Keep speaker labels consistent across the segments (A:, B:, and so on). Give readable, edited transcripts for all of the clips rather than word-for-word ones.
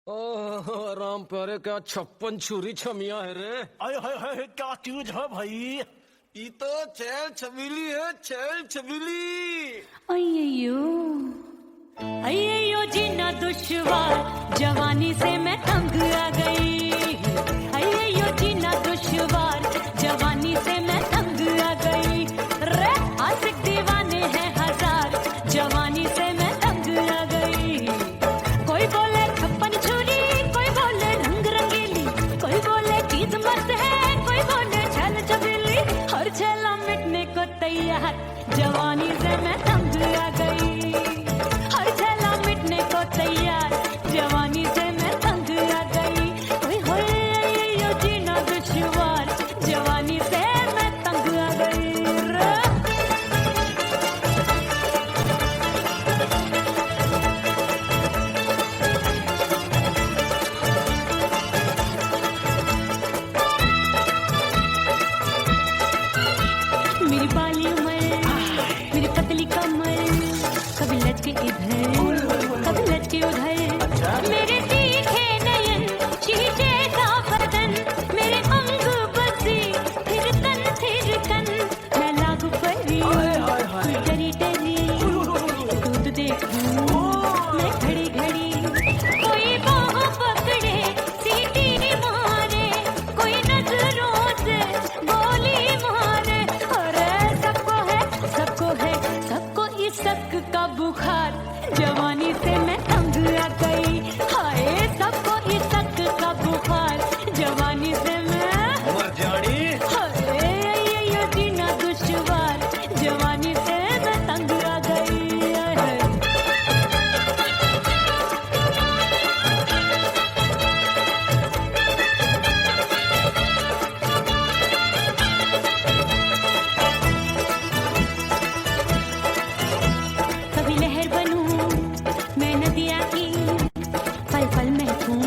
A: ओह राम प्यारे, क्या 56 छुरी छमिया है रे।
B: हाय हाय हाय, क्या चीज है भाई?
A: ये तो चैल छबीली है, चैल छबीली।
C: अय्यो अय्यो जीना दुश्वार, जवानी से मैं तंग आ गई। अय्यो जीना दुश्वार, जवानी से मैं तंग आ गई। रे आशिक दीवाने हैं हजार, जवानी से मैं तंग आ गई। कोई बोले 56 छुरी, कोई बोले रंग रंगीली, कोई बोले चीज मस्त है, कोई बोले छल छबीली। हर छेला मिटने को तैयार, जवानी से मैं तंग आ गई। हर छेला मिटने को तैयार, जवानी से मैं तंग आ गई। ओए होए यो जीना दुश्वार, जवानी से मैं तंग आ गई रे। मेरी बाली उमर, मेरी पतली कमर, कभी लचके इधर कभी लचके उधर। मेरे तीखे नयन, शीशे सा बदन, मेरे अंग बसे फिर तन फिर कन। मैं लागू परी डरी डरी, दूध देखूं मैं घड़ी घड़ी। कोई बाहों पकड़े सीटी मारे, कोई नजरों से गोली मारे। अरे सबको इस शक का बुखार, जवानी से मैं तंग आ गई। हाय सबको इस शक का बुखार, जवानी से मैं
B: मर जानी।
C: हाय ये जीना दुश्वार, जवानी से मैं तंग आ गई। हाय। कभी लहर बनूं मैं नदिया की, पल पल महकूं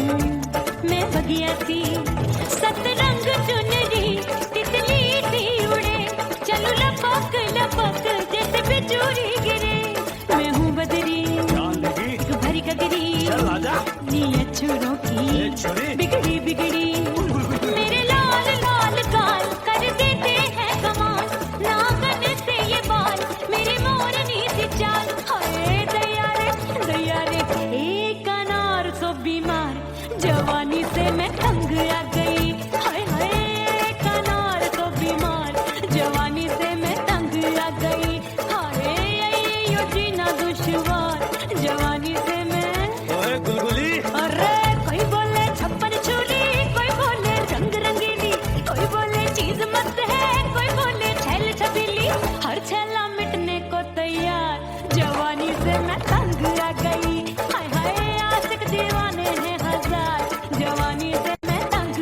C: मैं बगिया सी। सतरंग चुनरी तितली सी उड़े, चलूं लपक लपक जैसे बिजुरी गिरे। मैं हूँ बदरी
B: जान लगी?
C: एक भरी गगरी,
B: चल आजा।
C: नीयत छुरों
B: ए
C: की
B: छुरी।
C: बिगड़ी बिगड़ी। मेरे लाल लाल गाल कर देते हैं कमाल, नागन से ये बाल मेरी मोरनी सी चाल। हाय दैया रे एक अनार सो बीमार, जवानी से मैं तंग आ गई। हाय हाय एक अनार सो बीमार, जवानी से मैं तंग आ गई। हाय यो जीना दुश्वार, जवानी से मैं।
B: ओए गुलगुली,
C: अरे कोई बोले 56 छुरी, कोई बोले रंग रंगीली, कोई बोले चीज मस्त है, कोई बोले छल छबीली। हर छेला मिटने को तैयार, जवानी से मैं तंग आ गई। हाय हाय आशिक दीवाने हैं हजार, जवानी से मैं तंग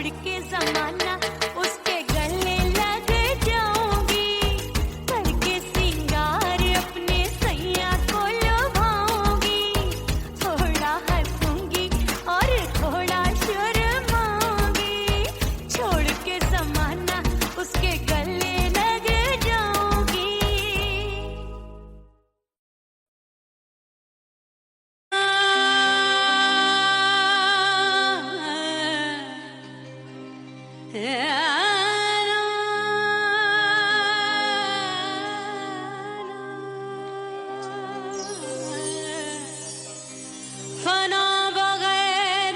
C: छोड़ के जमाना उसके गले लग जाऊंगी, करके सिंगार अपने सैया को लुभाऊंगी, थोड़ा हंसूंगी और थोड़ा शर्माऊंगी, छोड़ के जमाना उसके गले लग जाऊंगी। फना बगैर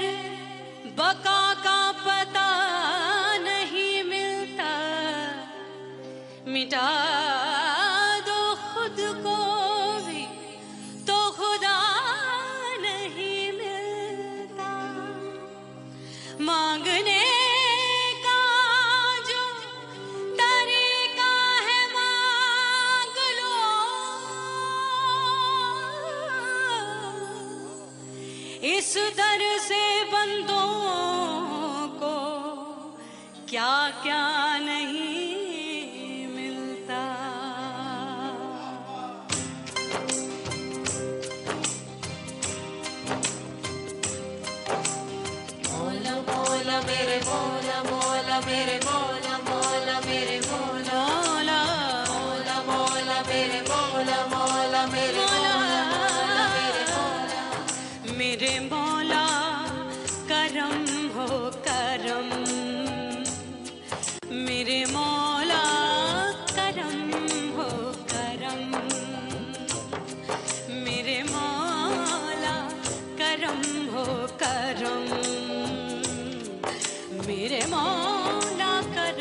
C: बका का पता नहीं मिलता, मिटा दो खुद को भी तो खुदा नहीं मिलता, मांगने का जो तरीका है मांग लो, इस दर से बंदों को क्या क्या नहीं मिलता। मौला मौला मेरे मौला मौला मेरे मौला मौला मेरे मौला मौला मौला मेरे मौला मौला मेरे मौला मेरे मौला मेरे मौला करम हो करम, मेरे मौला करम हो करम, मेरे मौला करम हो करम, मेरे मौला करम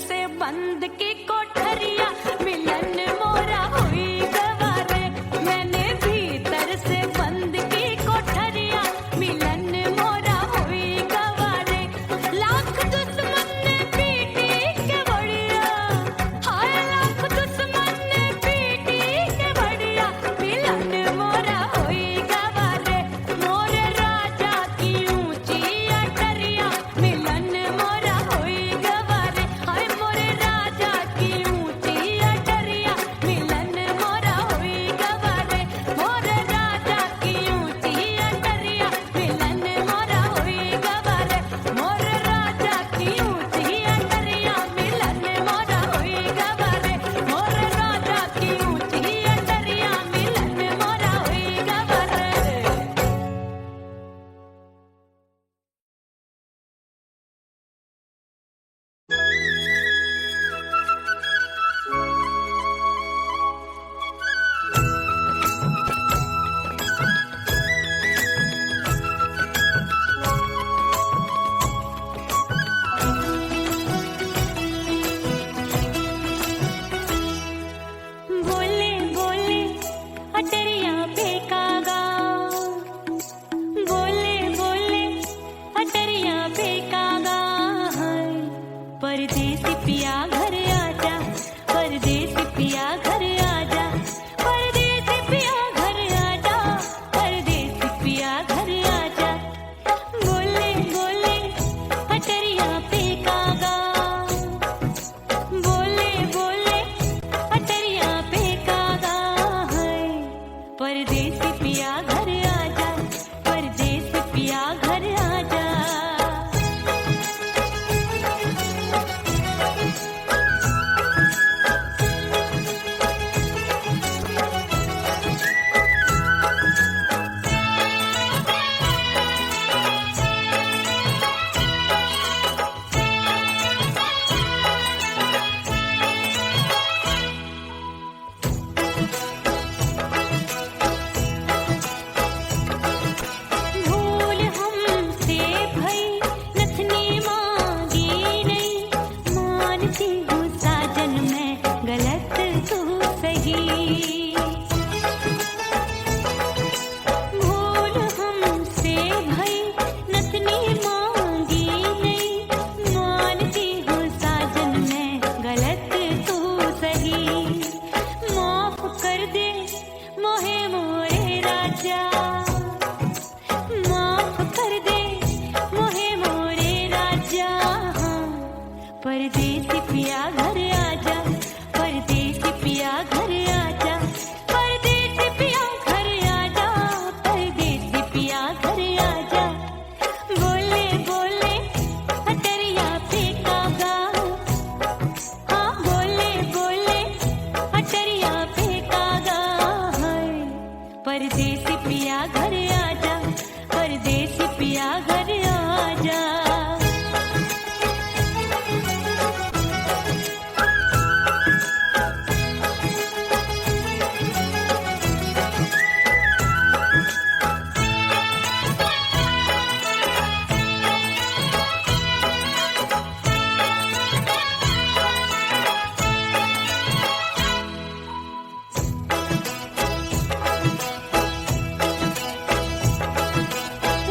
C: से बंद की कोठरिया मिलन मोरा हुई गवारे मैंने भीतर से बंद की कोठरिया मिलन मोरा हुई गवारे लाख दुश्मन ने पीटी के बढ़िया हाय लाख दुश्मन ने पीटी के बढ़िया मिलन मोरा हुई गवारे मोरे राजा की ऊंची अटरिया मिलन मोरा हुई गवारे हाय मोरे राजा की ऊंची अटरिया मिलन मोरा हुई गवारे मोरे राजा की ऊंची अटरिया मिलन मोरा हुई गवारे मोरे राजा की ऊंची अटरिया मिलन मोरा हुई गवारे मोरे राजा की ऊंची अटरिया मिलन मोरा हुई गवारे बोले बोले अटरिया पे कागा बोले बोले अटरिया पे कागा परदेसी पिया घर आजा परदेसी पिया घर आजा परदेसी पिया घर आजा परदेसी पिया घर आजा बोले बोले अटरिया पे कागा बोले बोले अटरिया पे कागा है परदेसी पिया घर आजा परदेसी पिया घर आजा भूल हमसे भई नथनी मांगी नहीं मानती हूँ साजन मैं गलत तू सही भूल हमसे भई नथनी मांगी नहीं मानती हूँ साजन मैं गलत तू सही माफ कर दे मोहे मोरे राजा माफ कर दे मोहे मोरे राजा परदेसी पिया घर आजा परदेसी पिया घर आजा परदेसी पिया घर आजा परदेसी पिया घर आजा बोले बोले अटरिया पे कागा हाँ बोले बोले अटरिया पे कागा है परदेसी पिया घर आजा परदेसी पिया घर आजा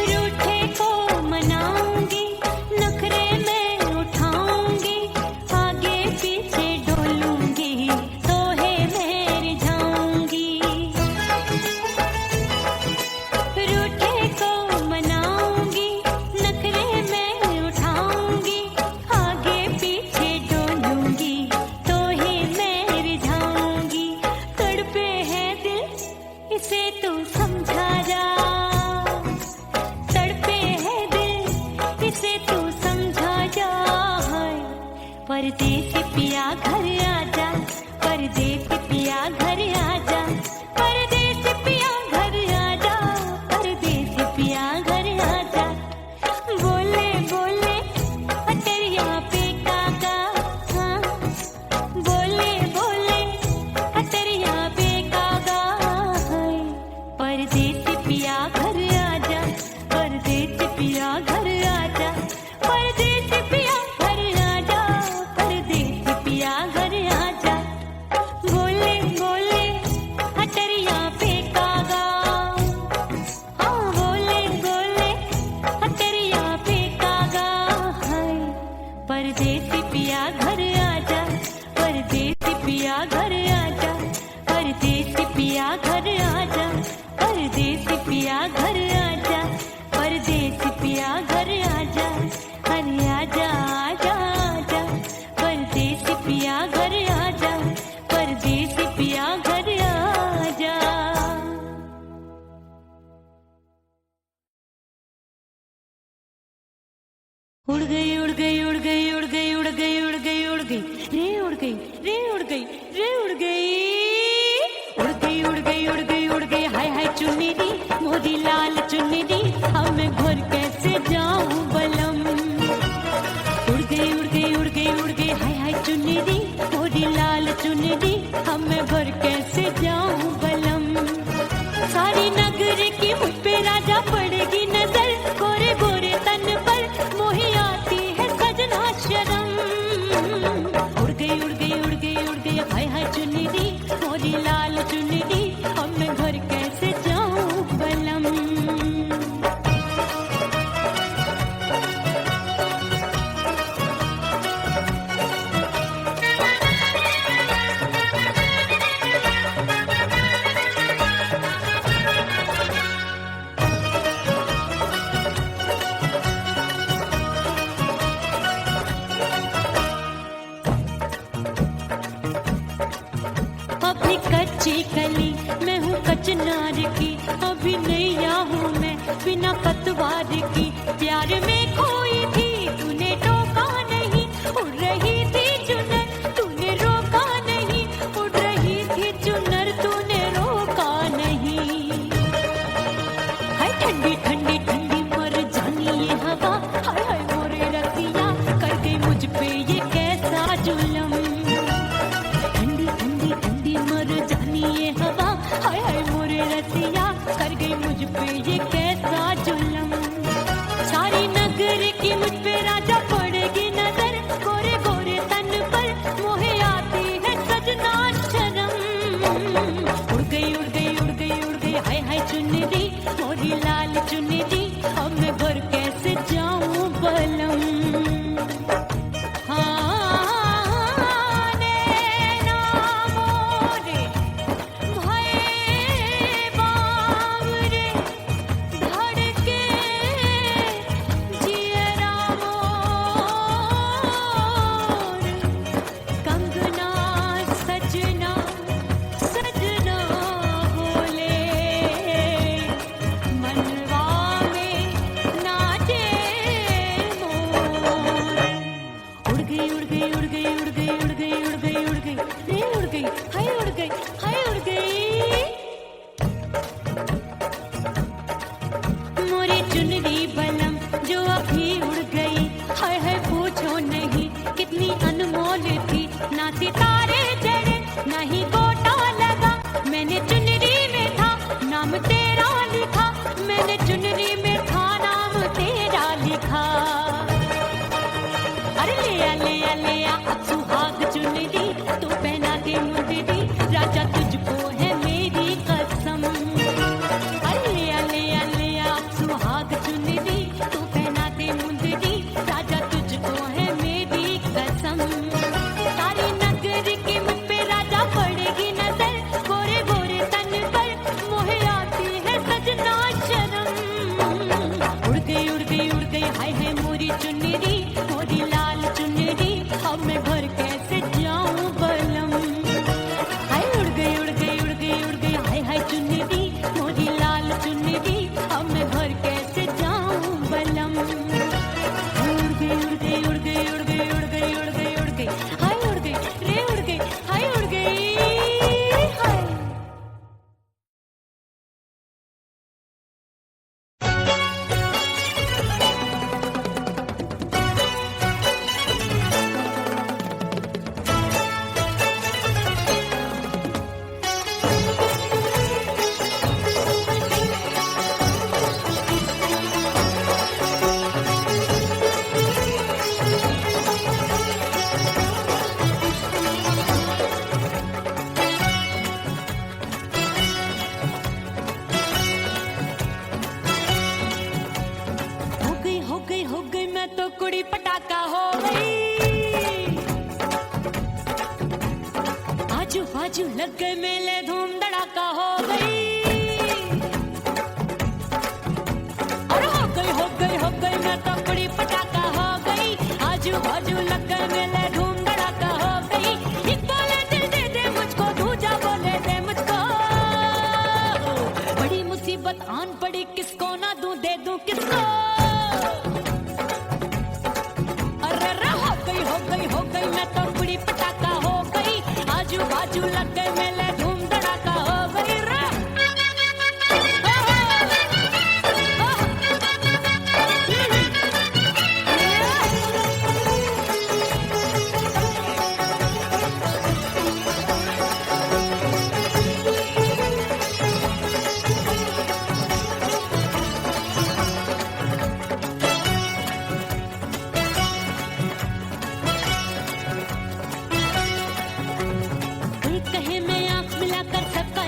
C: रूठे को मनाऊंगी नखरे में उठाऊंगी आगे पीछे डोलूंगी तोहे मेर जाऊंगी रूठे को मनाऊंगी नखरे में उठाऊंगी आगे पीछे डोलूंगी तोहे मेर जाऊंगी तड़पे है दिल इसे तू समझा जा तड़पे है दिल इसे तू समझा जा परदेसी पिया घर आजा परदेसी पिया घर आजा परदेसी पिया घर आजा परदेसी पिया घर आजा बोले बोले अटरिया पे कागा हाँ बोले बोले अटरिया पे कागा है परदेसी पिया घर आजा परदेसी पिया घर आजा परदेसी पिया घर आजा परदेसी चुनरी मोरी लाल चुनरी हम मैं भर कैसे जाऊं बलम। सारी नगर की मुझ पे राजा पड़ेगी नजर, गोरे गोरे तन पर मोही आती है सजना शर्म। उड़ गई उड़ गई उड़ गई उड़ गई हाय हाय चुनरी मोरी लाल चुनरी अब मैं घर कैसे जाऊं बलम। अभी कच्ची कली मैं हूँ कचनार की, अभी नैया हूँ मैं बिना पतवार की। प्यार में खोई थी तूने टोका नहीं, उड़ रही थी चुनर तूने रोका नहीं, उड़ रही थी चुनर तूने रोका नहीं। हाय ठंडी ठंडी ठंडी मर जानी ये हवा, हाय हाय मोरे रतिया कर गई मुझ पे ये कैसा जुल्म। ठंडी ठंडी ठंडी मर जानी ये हवा, हाय हाय मोरे रतिया कर गई मुझ पे ये कैसा जुल्म। सारी नगर की मुझ पे राजा पड़ेगी नजर, गोरे गोरे तन पर मोहे आती है सजना शर्म। उड़ गई उड़ गई उड़ गई उड़ गई हाय हाय चुनरी मोरी लाल चुनरी अब मैं घर कैसे जाऊं बलम। मोरी चुनरी बलम जो अभी उड़ गई, हाय हाय पूछो नहीं कितनी अनमोल थी। ना सितारे जड़े ना ही गोटा लगा, मैंने चुनरी में था नाम तेरा लिखा, मैंने चुनरी में था नाम तेरा लिखा। अरे ले आ अब सुहाग चुनरी तू पहना दे मुंदरी, राजा तुझको है मेरी कसम। अरे ले आ सुहाग चुनरी तू पहना दे मुंदरी, राजा तुझको है मेरी कसम। सारी नगर की मुझ पे राजा पड़ेगी नजर, गोरे गोरे तन पर मोहे आती है सजना शर्म। उड़ गई उड़ गई उड़ गई हाय हाय मोरी चुनरी मोरी लाल चुनरी अब मैं घर कैसे जाऊं बलम। हाय उड़ गई उड़ गई उड़ गई उड़ गई हाय हाय चुनरी मोरी लाल चुनरी अब मैं घर कैसे जाऊं बलम। उड़ गई उड़ गई उड़ गई उड़ गई उड़ गई उड़ गई उड़ गई हाय उड़ गई रे उड़ गई हाय उड़ गई हाय। हो गई मैं तो कुड़ी पटाखा हो गई। आजू बाजू लग गए मेले धूम धड़ाका हो गई। और हो गई मैं तो कुड़ी पटाखा हो गई। आजू बाजू लग गए मेले धूम धड़ाका हो गई। एक बोले दिल दे दे मुझको, दूजा बोले दे मुझको। बड़ी मुसीबत आन पड़ी, किसको ना दूं दे दूं किसको। हो गई मैं तो कुड़ी पटाखा हो गई। आजू बाजू लग गए मेले धूम धड़ाका हो गई।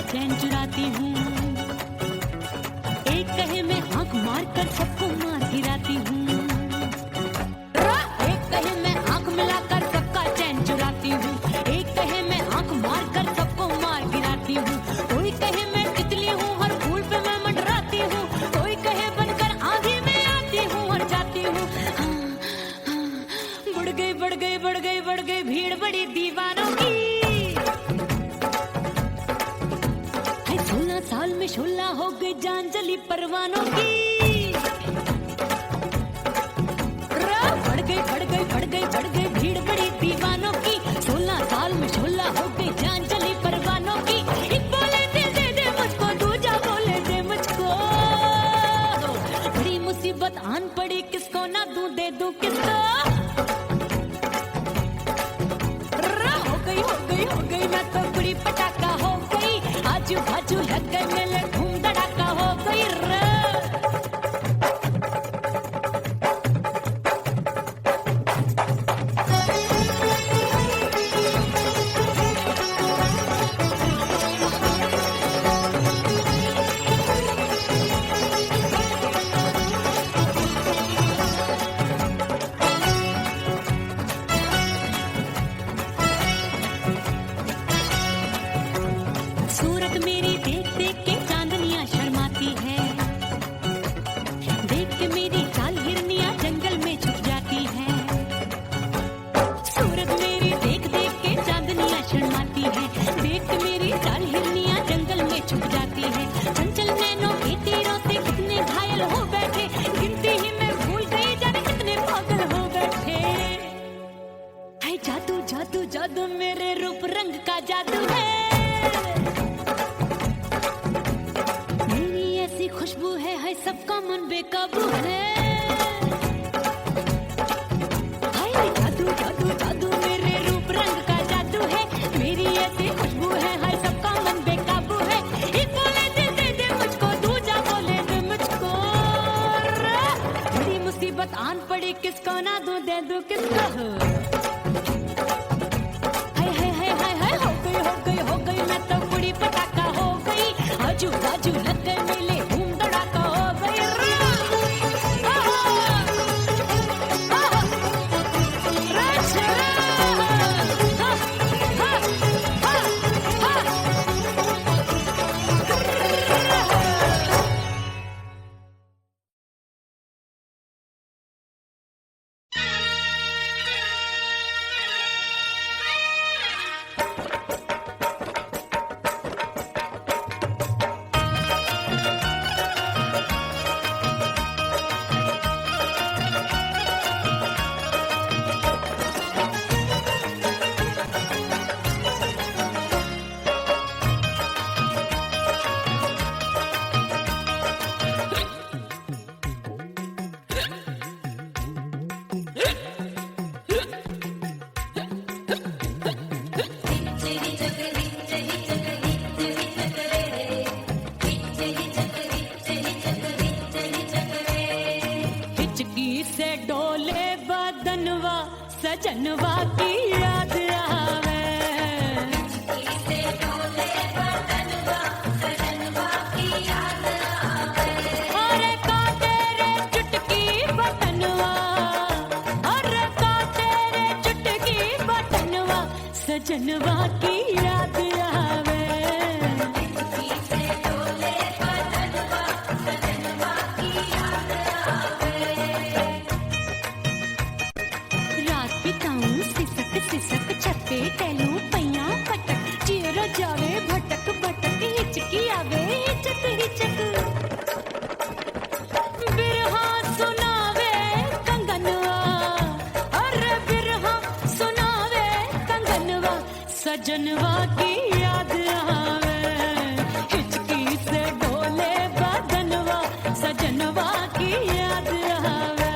C: चैन चुराती हूँ। एक कहे मैं आंख मार कर सबको मार गिराती हूँ। एक कहे मैं आंख मिलाकर सबका चैन चुराती हूँ। एक कहे मैं आंख मार कर सबको मार गिराती हूँ। कोई कहे मैं तितली हूँ, हर फूल पे मैं मंडराती हूँ। कोई कहे बनकर आंधी में आती हूँ और जाती हूँ। बढ़ गई बढ़ गई बढ़ गई बढ़ गई भीड़ बड़ी दीवानों की। 16 साल में शोला हो गई जान जली परवानों की। बढ़ गई बढ़ गई बढ़ गई बढ़ गई भीड़ बड़ी दीवानों की। 16 साल में शोला हो गई जान जली परवानों की। एक बोले दे दे मुझको, दूजा बोले दे मुझको। बड़ी मुसीबत आन पड़ी, किसको ना दूं दे दूं किसको। हो गई मैं तो बड़ी पटाखा हो गई। आजू बाजू लग गए मेले, धूम धड़ाका हो गई रे। सूरत मेरी देख देख के चांदनियां शर्माती है। देख के मेरी चाल हिरनियां जंगल में छुप जाती है। सूरत मेरी देख देख के चांदनियां शर्माती है। देख के मेरी चाल हिरनियां जंगल में छुप जाती है। चंचल नैनों के तीरों से कितने घायल हो बैठे, गिनती ही मैं भूल गई जाने कितने पागल हो बैठे। हाय जादू जादू जादू मेरे रूप रंग का जादू है। मेरी ऐसी खुशबू है सबका मन बेकाबू है। हाय जादू जादू जादू मेरे रूप रंग का जादू है। मेरी ऐसी खुशबू है सबका मन बेकाबू है। एक बोले दे मुझको, दूजा बोले दे मुझको। बड़ी मुसीबत आन पड़ी, किसको ना दूं दे दूं किसको। हो गई मैं तो बड़ी पटाखा हो गई। आजू बाजू लग गए मेले, धूम धड़ाका हो गई। सजनवा की याद आवे। अरे का तेरे चुटकी बटनवा, अरे का तेरे चुटकी बटनवा, सजनवा की याद आवे। सिसक छपे टैलू पैया पटक, चेर जावे भटक भटक, हिचकी आवे हिचक हिचक। बिरहा सुनावे कंगनवा, अरे बिरहा सुनावे कंगनवा, सजनवा की याद आवे। हिचकी से डोले बदनवा, सजनवा की याद आवे।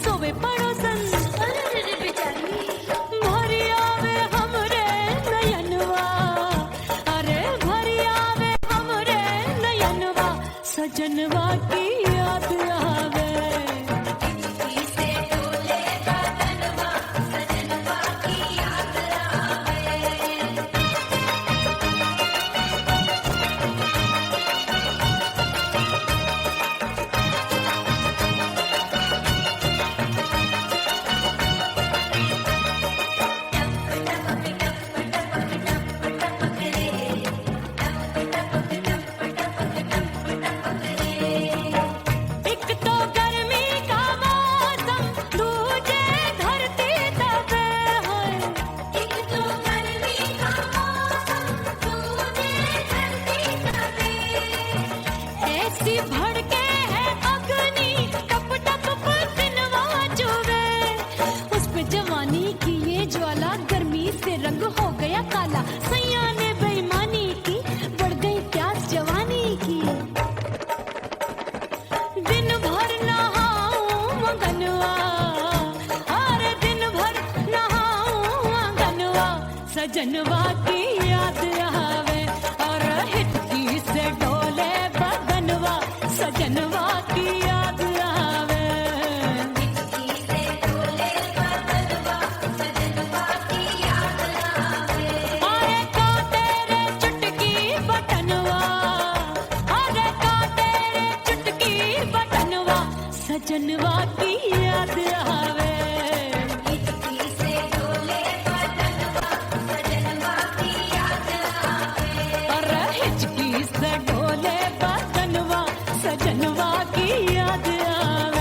C: सोवे पड़ोसन भरी आवे हमरे नयनवा, अरे भरी आवे हमरे नयनवा, सजनवा की याद आवे। एक तो गर्मी का मौसम, दूजे धरती दबे है। एक तो गर्मी का मौसम, दूजे धरती दबे। ऐसी भड़के है अग्नि, टप टप पसीनवा चुभे। उस पे जवानी की ये ज्वाला, गर्मी से रंग हो गया काला। सैया ने बेईमानी की, बढ़ गई प्यास जवानी की। दिन भर नहाऊं मगनवा, अरे दिन भर नहाऊं मगनवा, सजनवा की याद आवे। और हिचकी से डोले बदनवा, सजनवा की याद आवे। हिचकी से डोले बदनवा, सजनवा की याद आवे। अरे का तेरे चुटकी बटनवा, अरे का तेरे चुटकी बटनवा, सजनवा की याद आवे। हिचकी से डोले बटनवा, सजनवा की याद आवे। अरे हिचकी से डोले बटनवा, सजनवा की याद आवे।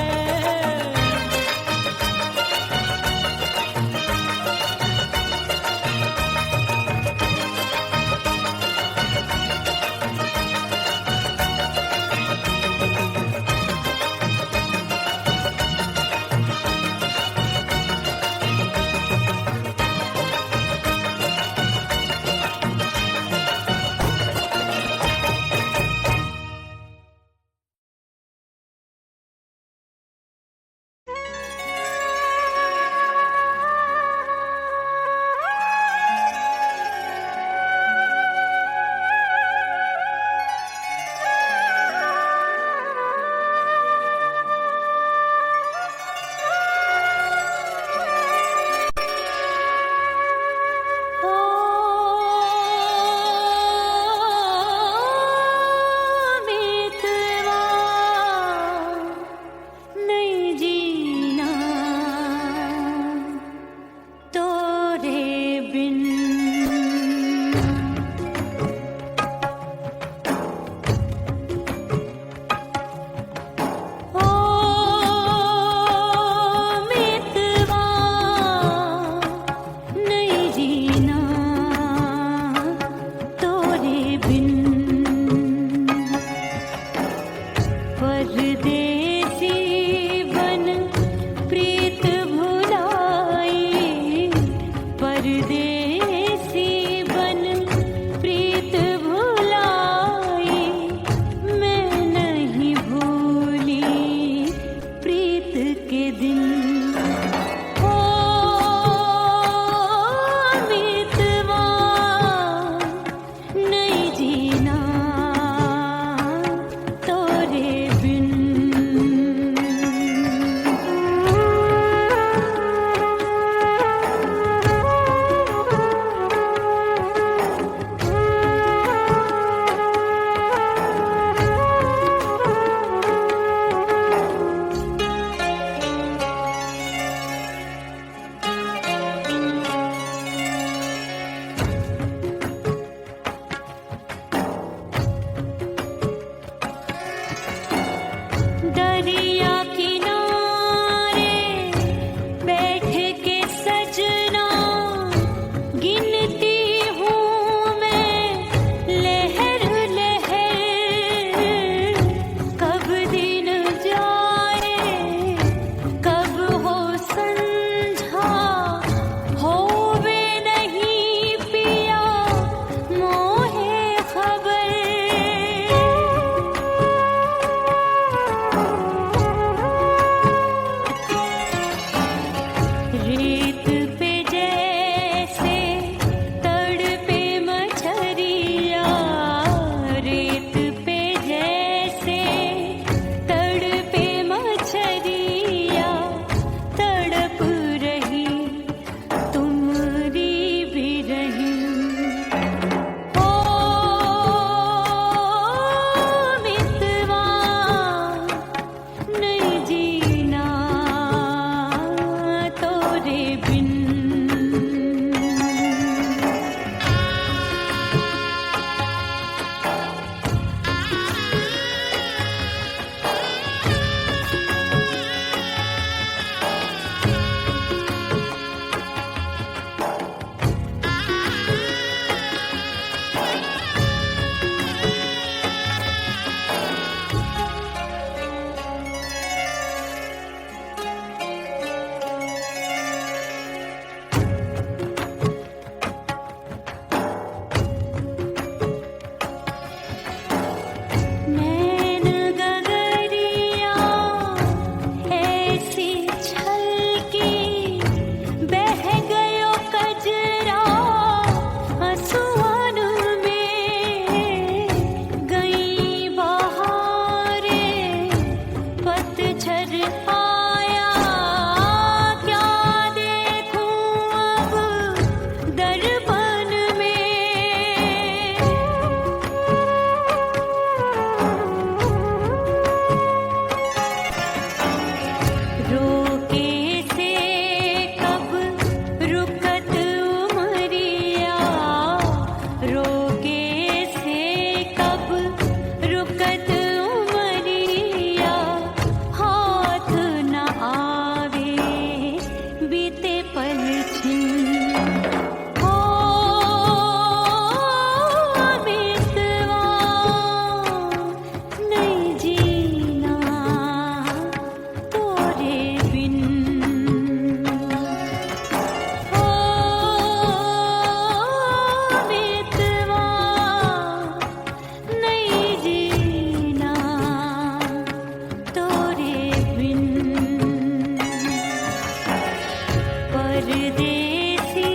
C: परदेसी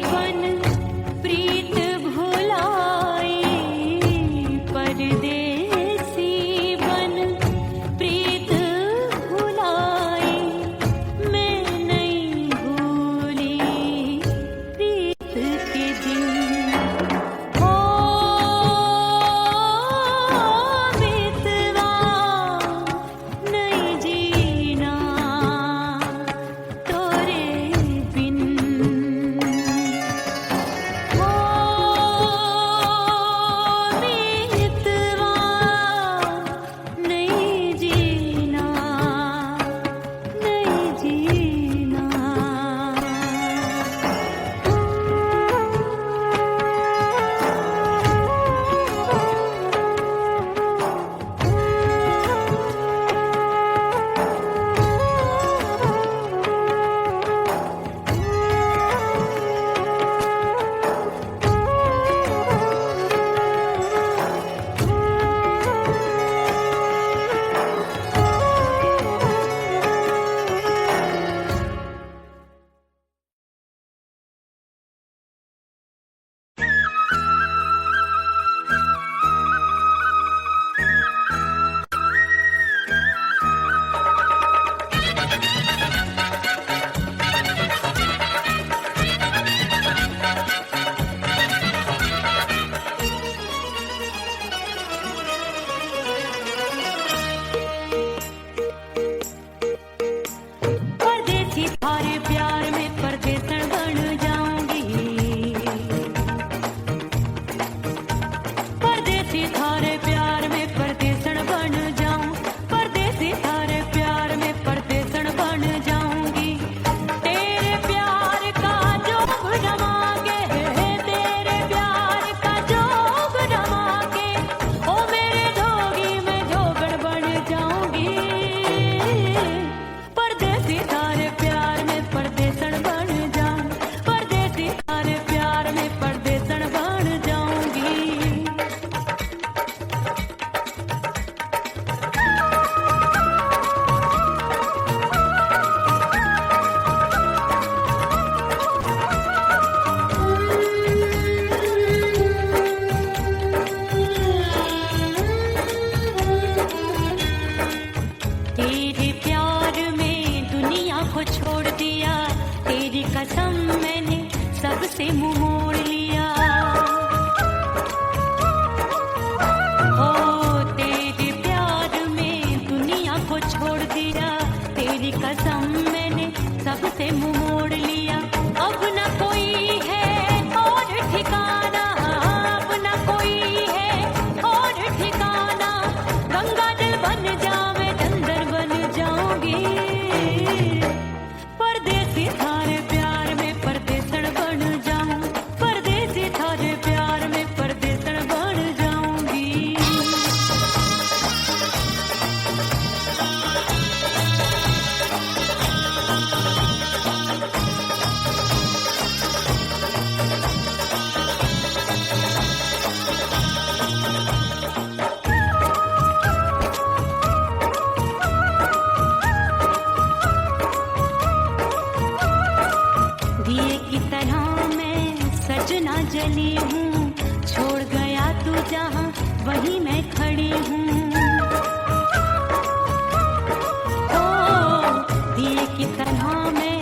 C: बन प्रीत भुलाई, परदेसी बन प्रीत भुलाई, मैं नहीं भूली प्रीत के दिन। ओ मितवा नहीं जीना तोरे बिन। ओ मितवा नहीं जीना, नहीं जीना। परदेसी थारे प्यार में परदेसन बन जाऊंगी, परदेसी थारे प्यार में परदेसन बन जाऊं, परदेसी थारे प्यार में परदेसन बन जाऊंगी। तेरे प्यार का जोग रमा के, तेरे प्यार का जोग रमा के, ओ मेरे जोगी मैं जोगड़ बन जाऊंगी। परदेसी थारे प्यार में परदेसन बन जाऊं, परदेसी थारे प्यार में परदेसन बन जाऊंगी। तेरे प्यार में दुनिया को छोड़ दिया, तेरी कसम मैंने सबसे मुंह मोड़ लिया। हो तेरे प्यार में दुनिया को छोड़ दिया, तेरी कसम मैंने सबसे मुंह मोड़ लिया। अब न कोई है और ठिकाना, अब न कोई है और ठिकाना, गंगा जल बन जावे चंदर बन जाऊंगी। परदेसी थारे प्यार में परदेसन बन जाऊं, परदेसी थारे प्यार में परदेसन बन जाऊंगी। दिए की तरह मैं सजना जली हूँ, छोड़ गया तू जहाँ वहीं मैं खड़ी हूँ। ओ दिए की तरह मैं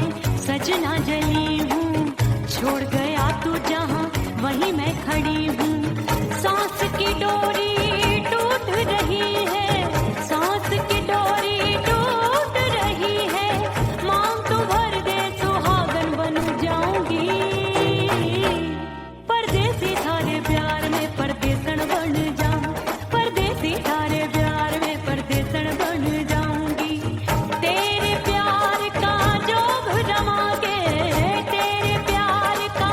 C: सजना जली हूँ, छोड़ गया तू जहाँ वहीं मैं खड़ी हूँ। सांस की डोरी टूट रही है, सांस की डोरी टूट रही है, मांग तू भर दे सुहागन बन जाऊंगी। परदेसी थारे प्यार में परदेसन बन जाऊं, परदेसी थारे प्यार में परदेसन बन जाऊंगी। तेरे प्यार का जोग रमा के, तेरे प्यार का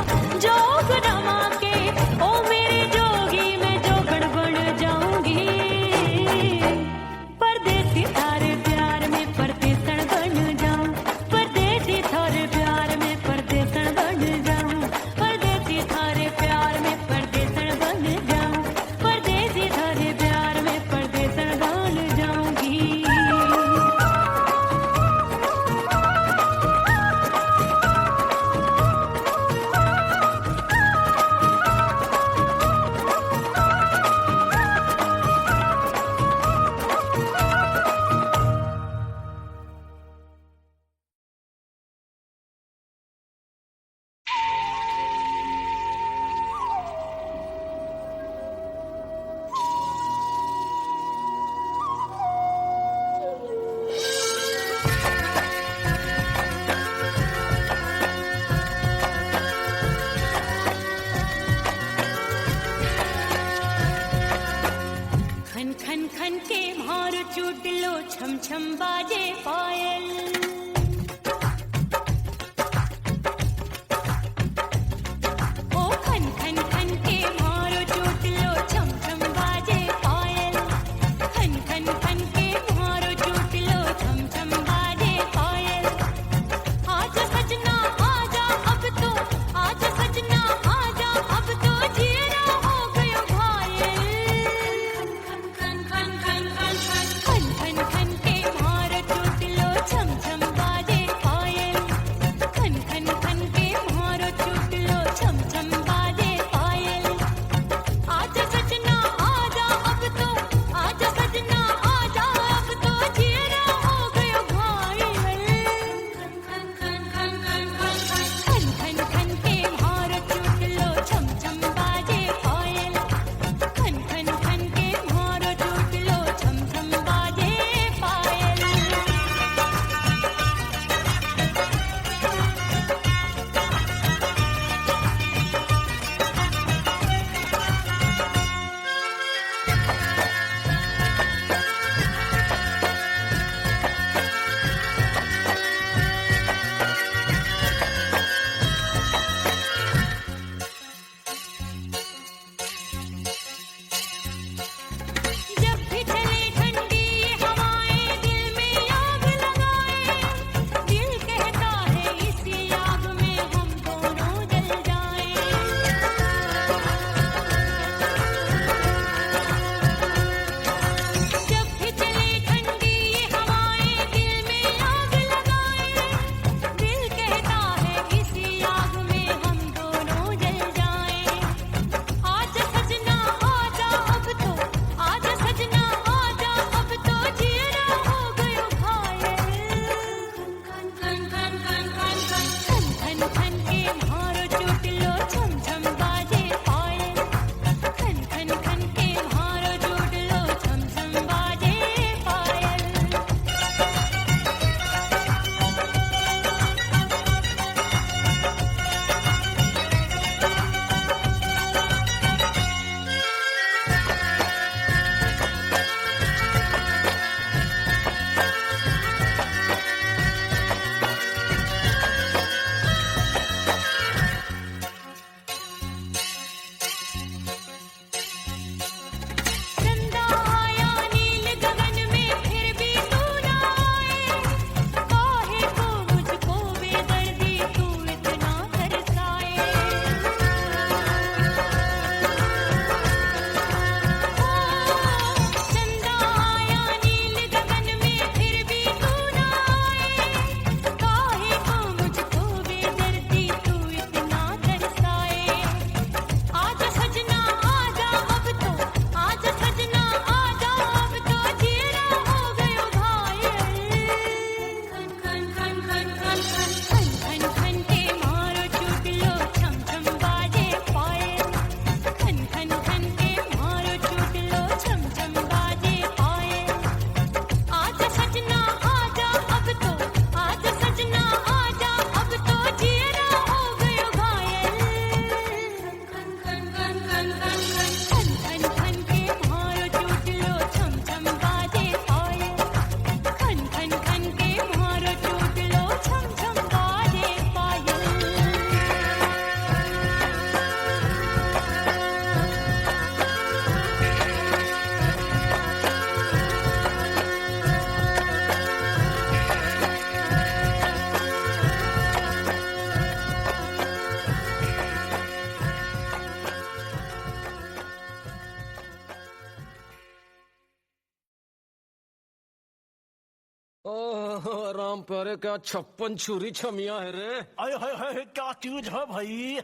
A: प्यारे क्या 56 छुरी छमिया है रे।
B: आय हाय हाय क्या चीज है भाई।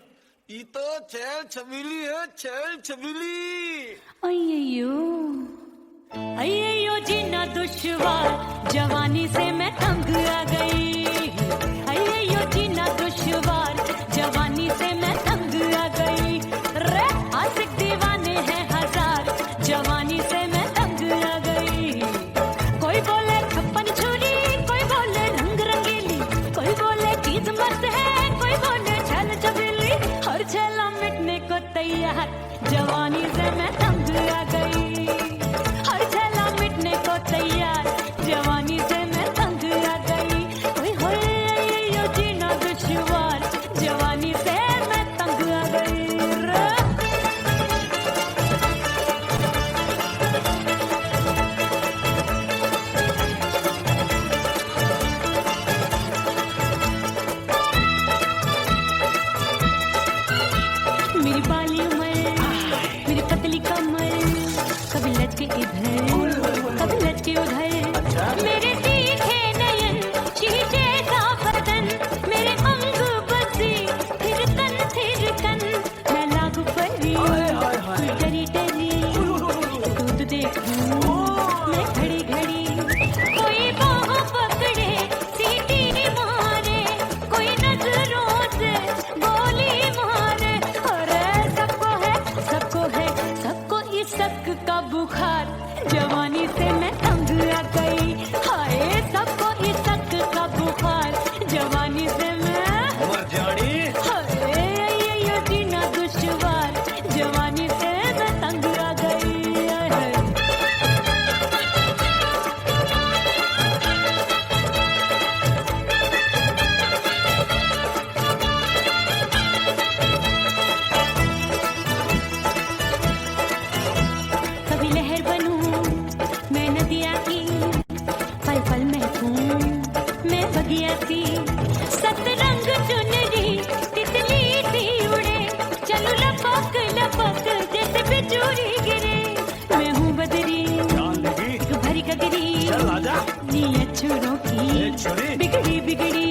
A: ये तो चैल छबीली है, चैल छबीली।
C: अय्यो जीना दुश्वार जवानी से मैं तंग आ गई। अय्यो जीना दुश्वार जवानी से मैं तंग आ गई। रे आशिक दीवाने हैं हजार जवानी से मैं तंग आ गई। कोई बोले 56 छुरी, कोई बोले रंग रंगीली, कोई बोले चीज मस्त है, कोई बोले छल छबीली। हर छेला मिटने को तैयार जवानी से मैं तंग आ गई। हर छेला मिटने को तैयार जवानी से मैं तंग आ गई। ओए होए यो जीना दुश्वार जवानी से मैं तंग आ गई रे। मेरी बाली उमर, मेरी पतली कमर, कभी लटके इधर कभी लटके उधर। मेरे तीखे नयन शीशे सा बदन, मेरे अंग बसी फिर तन मैं लागू परी डरी डरी दूध देखूं मैं घड़ी घड़ी। कोई बाह पकड़े सीटी मारे, कोई नजरों से गोली मारे। अरे सबको है सबको इस शक का बुखार जवानी से मैं तंग आ गई। हाय सबको इस शक का बुखार जवानी से मैं
B: मर जानी।
C: हाय ये जीना दुश्वार जवानी से मैं तंग आ गई। हाय। कभी लहर बनूं मैं नदिया की, पल पल महकूं मैं बगिया सी। सतरंग चुनरी तितली सी उड़े, चलो लपक लपक जैसे बिजुरी गिरे। मैं हूँ बदरी
B: जान लगी।
C: तू भरी गगरी,
B: चल आजा।
C: नीयत छुरों की
B: ए छुरी।
C: बिगड़ी बिगड़ी